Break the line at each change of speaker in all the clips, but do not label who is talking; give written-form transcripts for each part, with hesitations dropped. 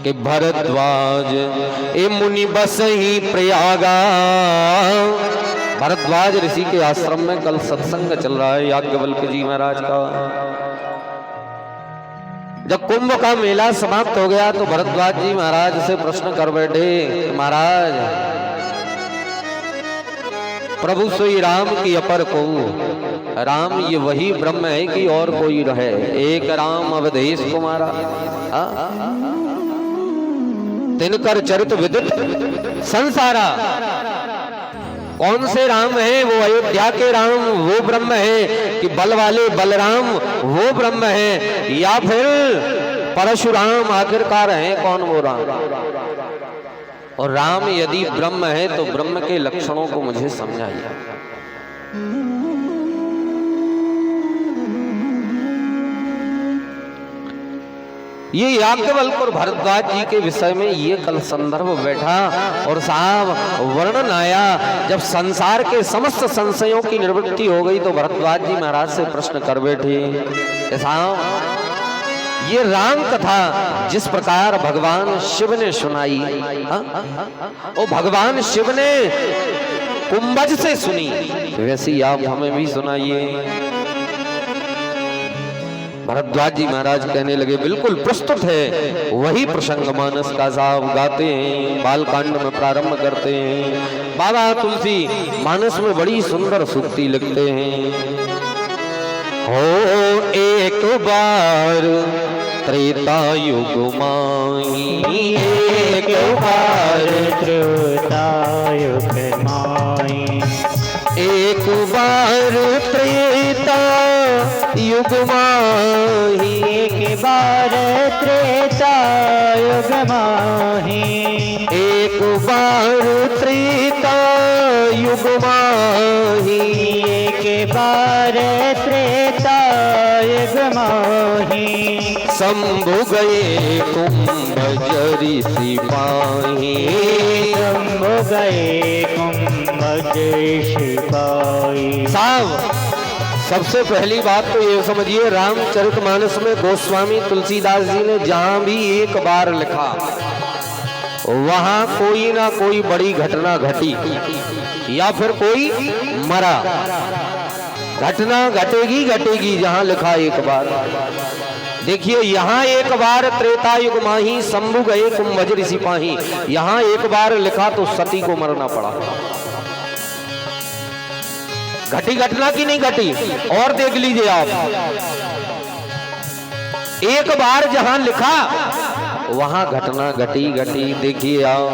कि भरद्वाज ए मुनि बस ही प्रयागा। भरद्वाज ऋषि के आश्रम में कल सत्संग चल रहा है याज्ञवल्क्य जी महाराज का। जब कुंभ का मेला समाप्त हो गया तो भरद्वाज जी महाराज से प्रश्न कर बैठे, महाराज प्रभु सोई राम की अपर को, राम ये वही ब्रह्म है कि और कोई रहे? एक राम अवधेश कुमारा, तिनकर चरित विदित संसारा। कौन से राम है? वो अयोध्या के राम वो ब्रह्म है कि बल वाले बलराम वो ब्रह्म है, या फिर परशुराम आखिरकार है कौन वो राम? और राम यदि ब्रह्म है तो ब्रह्म के लक्षणों को मुझे समझाइए। ये याज्ञवल्क्य और भरद्वाज जी के विषय में ये कल संदर्भ बैठा और साहब वर्णन आया। जब संसार के समस्त संशयों की निवृत्ति हो गई तो भरद्वाज जी महाराज से प्रश्न कर बैठे, साहब ये राम कथा जिस प्रकार भगवान शिव ने सुनाई, वो भगवान शिव ने कुंभज से सुनी, वैसी आप हमें भी सुनाइए। भरद्वाज जी महाराज कहने लगे, बिल्कुल प्रस्तुत है वही प्रसंग मानस का साहब गाते हैं, बालकांड में प्रारंभ करते हैं। बाबा तुलसी मानस में बड़ी सुंदर सूक्ति लिखते हैं। हो एक बार त्रेता युग माई, एक बार
त्रेता युग माई,
एक बार त्रेता युग माही,
एक बार त्रेता युग माही,
एक बार त्रेता युग माही,
एक बार त्रेता युग माही।
शंभु गए कुंभज ऋषि पाही,
शंभु गए कुंभज ऋषि पाही।
साहब सबसे पहली बात तो ये समझिए, रामचरितमानस में गोस्वामी तुलसीदास जी ने जहां भी एक बार लिखा वहां कोई ना कोई बड़ी घटना घटी या फिर कोई मरा। घटना घटेगी घटेगी जहां लिखा एक बार। देखिए यहाँ एक बार त्रेता युग माही, शंभु गए कुंभज ऋषि पाही, यहाँ एक बार लिखा तो सती को मरना पड़ा। घटी घटना की नहीं घटी? और देख लीजिए आप, एक बार जहां लिखा वहां घटना घटी घटी। देखिए आप,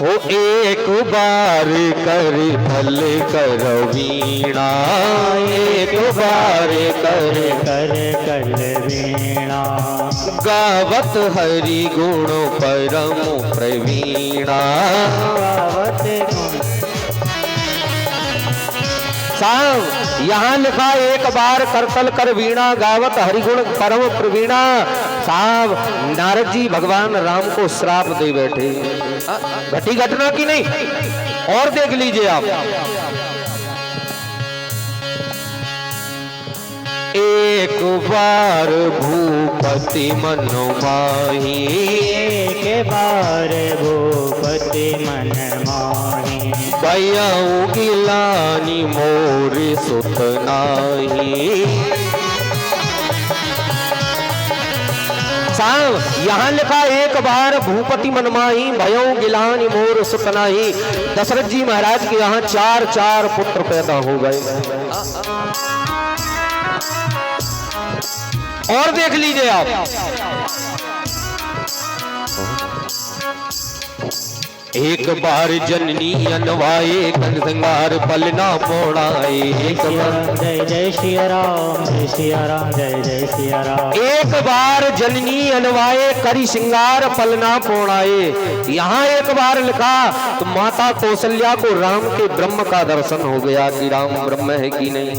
हो एक बार कर फल करो वीणा, एक बार कर
कर कर वीणा,
गावत हरि गुण परम प्रवीणा।
गावत
साहब यहाँ लिखा एक बार करतल कर वीणा, गावत हरिगुण परम प्रवीणा। साहब नारद जी भगवान राम को श्राप दे बैठे। घटी घटना की नहीं? और देख लीजिए आप, एक बार भूपति मन माही,
एक बार भूपति मन माही,
भयऊ गिलानी मोर सुत नाही। साहब यहाँ लिखा एक बार भूपति मन माही, भयऊ गिलानी मोर सुत नाही। दशरथ जी महाराज के यहाँ 4 पुत्र पैदा हो गए। और देख लीजिए आप, एक बार जननी अनवाए कन संगार पलना मोड़ाए।
जय जय सिया राम, जय सिया राम, जय जय सिया राम।
एक बार जननी अनवाए करी सिंगार पलना पोड़ाए। यहाँ एक बार लिखा तो माता कौशल्या को राम के ब्रह्म का दर्शन हो गया कि राम ब्रह्म है कि नहीं।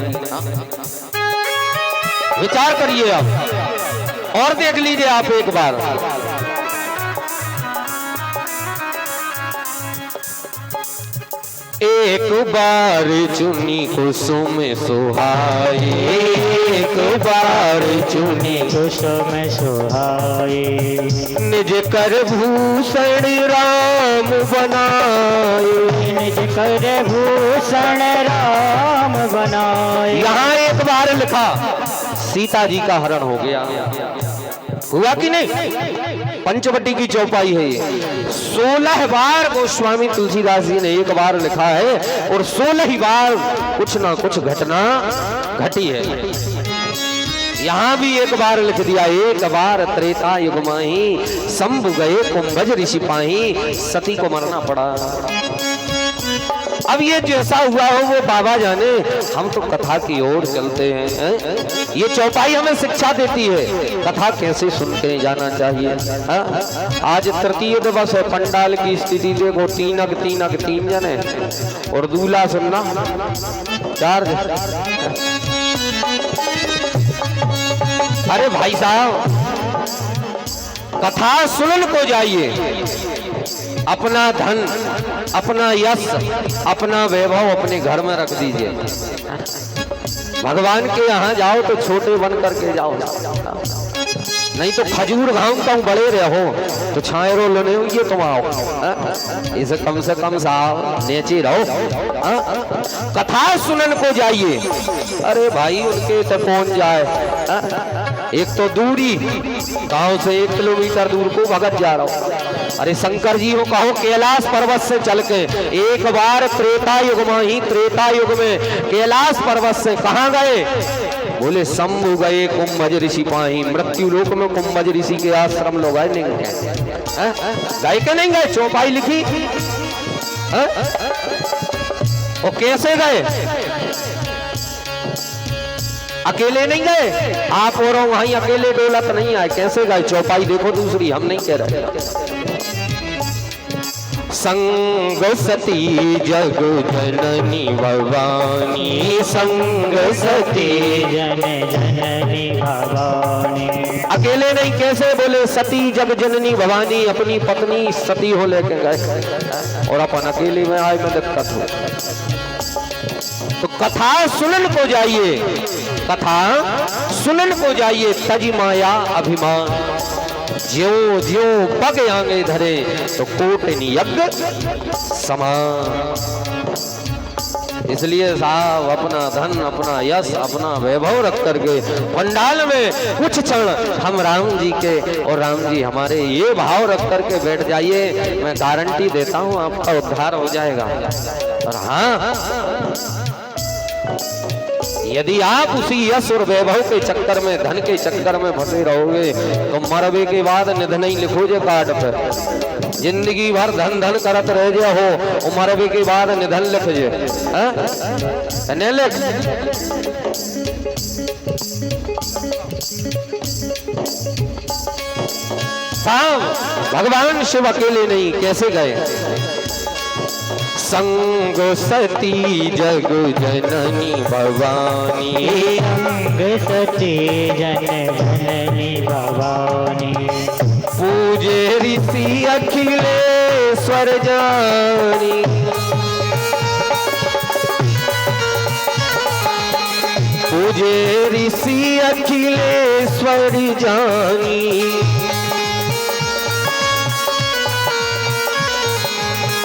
विचार करिए आप और देख लीजिए आप एक बार, एक बार चुनी कुसुम सुहाए, एक बार चुनी
कुसुम सुहाए।
निज कर भूषण राम बनाए।
निज कर भूषण राम बनाए।
यहाँ एक बार लिखा सीता जी का हरण हो गया। हुआ कि नहीं? पंचवटी की चौपाई है ये। 16 बार गोस्वामी तुलसीदास जी ने एक बार लिखा है और 16 ही बार कुछ ना कुछ घटना घटी है। यहाँ भी एक बार लिख दिया, एक बार त्रेता युग माही शंभु गए कुंभज ऋषि पाही, सती को मरना पड़ा। अब ये जैसा हुआ हो वो बाबा जाने, हम तो कथा की ओर चलते हैं। ये चौपाई हमें शिक्षा देती है कथा कैसे सुनते जाना चाहिए। आज तृतीय दिवस है, पंडाल की स्थिति देखो, तीन जने और दूल्हा सुनना 4। अरे भाई साहब, कथा सुनन को जाइए, अपना धन, अपना यश, अपना वैभव अपने घर में रख दीजिए। भगवान के यहाँ जाओ तो छोटे बन करके जाओ, नहीं तो खजूर घाम का बड़े रहो तो छाए रो लेने ये तुम आओ। इसे कम से कम साहब नेचे रहो। कथा सुनन को जाइए। अरे भाई उनके तो कौन जाए, एक तो दूरी, गांव से 1 किलोमीटर दूर को भगत जा रहा हूं। अरे शंकर जी को कहो कैलाश पर्वत से चल के एक बार त्रेता युग में ही, त्रेता युग में कैलाश पर्वत से कहाँ गए? बोले शंभु गए कुंभज ऋषि पाही। मृत्यु लोक में कुंभज ऋषि के आश्रम लोग गए नहीं गए के नहीं गए? चौपाई लिखी वो कैसे गए? अकेले नहीं गए, आप और वहीं अकेले दौलत नहीं आए, कैसे गए? चौपाई देखो दूसरी, हम नहीं कह रहे। संग सती जग जननी भवानी, संग सती
जन जननी भवानी।
अकेले नहीं, कैसे? बोले सती जग जननी भवानी, अपनी पत्नी सती हो लेके गए और अपन अकेले में आए में दिक्कत हो। तो कथा सुनन को जाइए, कथा सुनन को जाइए। तज माया अभिमान, ज्यों ज्यों पग आंगे धरे तो कोटि यज्ञ समान। इसलिए साहब अपना धन, अपना यश, अपना वैभव रख करके पंडाल में कुछ क्षण हम राम जी के और राम जी हमारे, ये भाव रख करके बैठ जाइए। मैं गारंटी देता हूँ आपका उद्धार हो जाएगा। और हाँ, यदि आप उसी यश और वैभव के चक्कर में, धन के चक्कर में फंसे रहोगे तो मरवे के बाद निधन ही लिखोगे कार्ड पर। जिंदगी भर धन धन करत रह जा हो, मरवे के बाद निधन लिख जे नहीं लिख। भगवान शिव अकेले नहीं, कैसे गए? संग सती जग जननी भवानी,
संग सती जन जननी भवानी।
पूजे ऋषि अखिलेश्वर जानी, पूजे ऋषि अखिलेश्वर जानी।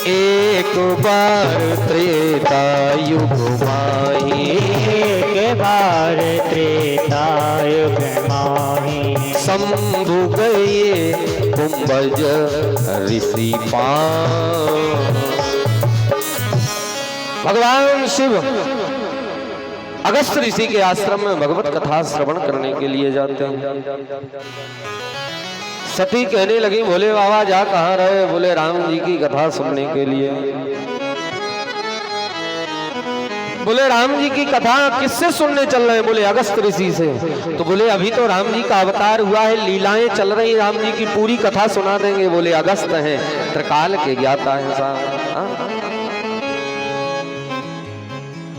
एक बार त्रेता युग माही,
एक बार त्रेता युग माही।
शंभु गए कुंभज ऋषि पाही। भगवान शिव अगस्त्य ऋषि के आश्रम में भगवत कथा श्रवण करने के लिए जाते हैं। सती कहने लगी, बोले बाबा जा कहाँ रहे? बोले राम जी की कथा सुनने के लिए। बोले राम जी की कथा किससे सुनने चल रहे हैं? बोले अगस्त्य ऋषि से। तो बोले अभी तो राम जी का अवतार हुआ है, लीलाएं चल रही, राम जी की पूरी कथा सुना देंगे। बोले अगस्त्य हैं, त्रिकाल के ज्ञाता है साहब।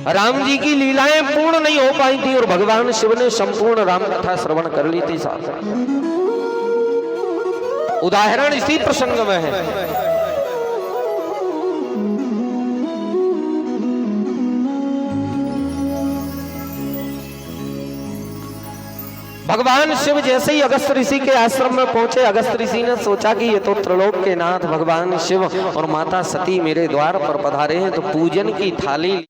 राम जी की लीलाएं पूर्ण नहीं हो पाई थी और भगवान शिव ने संपूर्ण राम कथा श्रवण कर ली थी साहब। उदाहरण इसी प्रसंग में है। भगवान शिव जैसे ही अगस्त ऋषि के आश्रम में पहुंचे, अगस्त ऋषि ने सोचा कि ये तो त्रिलोक के नाथ भगवान शिव और माता सती मेरे द्वार पर पधारे हैं, तो पूजन की थाली